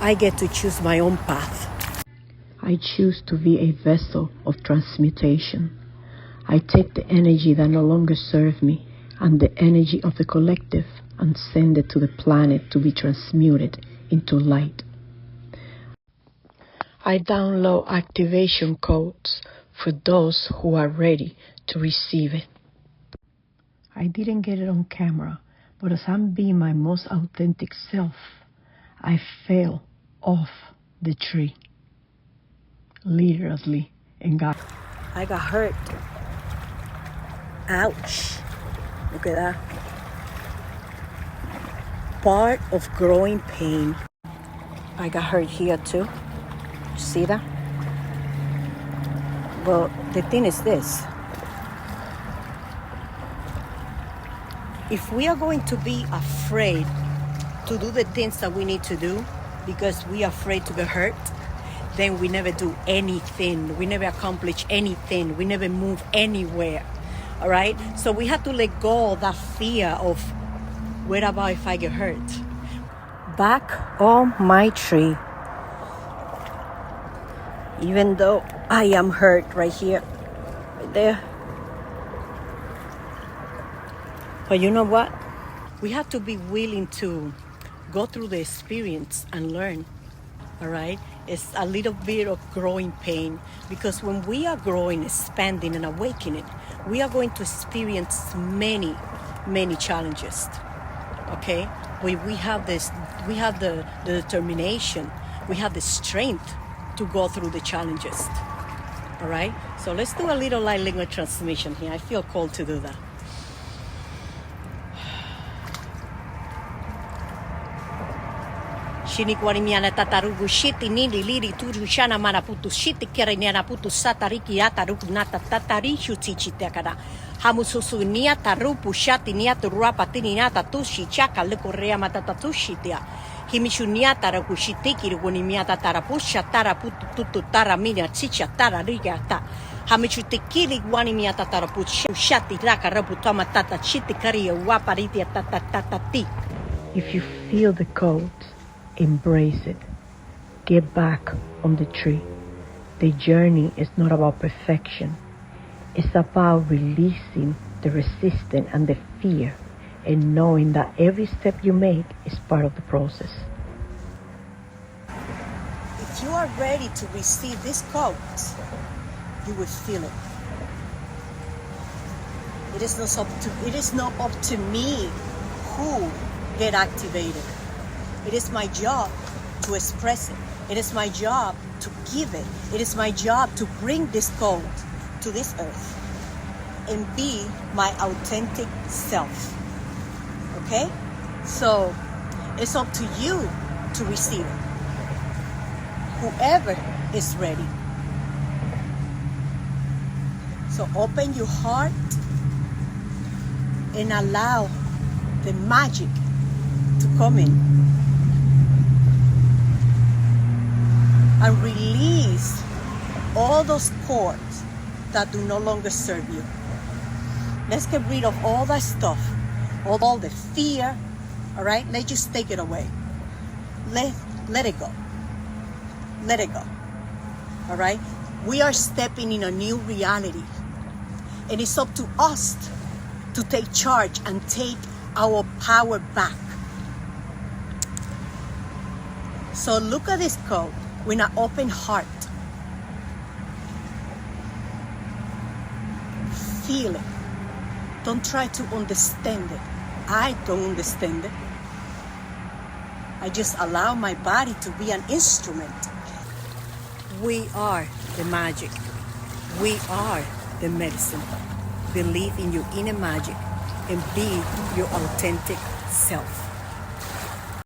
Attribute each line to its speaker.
Speaker 1: I get to choose my own path. I choose to be a vessel of transmutation. I take the energy that no longer serves me and the energy of the collective and send it to the planet to be transmuted into light. I download activation codes for those who are ready to receive it. I didn't get it on camera, but as I'm being my most authentic self, I fell off the tree. Literally, and I got hurt. Ouch. Look at that. Part of growing pain. I got hurt here too. See that? Well, the thing is this. If we are going to be afraid to do the things that we need to do because we are afraid to get hurt, then we never do anything. We never accomplish anything. We never move anywhere. All right? So we have to let go of that fear of, what about if I get hurt? Back on my tree. Even though I am hurt right here, right there. But you know what? We have to be willing to go through the experience and learn. All right? It's a little bit of growing pain, because when we are growing, expanding, and awakening, we are going to experience many, many challenges. Okay? We have this. We have the determination. We have the strength to go through the challenges. All right? So let's do a little light language transmission here. I feel called to do that. Shinikwani tatarugu shiti nili liri turu shana mana putu shiti kereniana putu satariki ataruku nata tatari shutichi tekada. Hamususu nia tarupu shati nia turapatini nata tushi chaka lekorea matatatushi tia. Himishunia taraku shitiki runimiata tarapusha taraputu tutu taramina chicha tararigata. Hamichutikili guanimiata tarapucha shati raka rabutama tata shiti karia waparitia tatatati. If you feel the cold, embrace it. Get back on the tree. The journey is not about perfection. It's about releasing the resistance and the fear and knowing that every step you make is part of the process. If you are ready to receive this quote, you will feel it. It is not up to me who get activated. It is my job to express it. It is my job to give it. It is my job to bring this code to this earth and be my authentic self. Okay? So it's up to you to receive it. Whoever is ready. So open your heart and allow the magic to come in. And release all those cords that do no longer serve you. Let's get rid of all that stuff, all the fear, all right? Let's just take it away. Let it go. Let it go, all right? We are stepping in a new reality. And it's up to us to take charge and take our power back. So look at this code. With an open heart. Feel it. Don't try to understand it. I don't understand it. I just allow my body to be an instrument. We are the magic. We are the medicine. Believe in your inner magic and be your authentic self.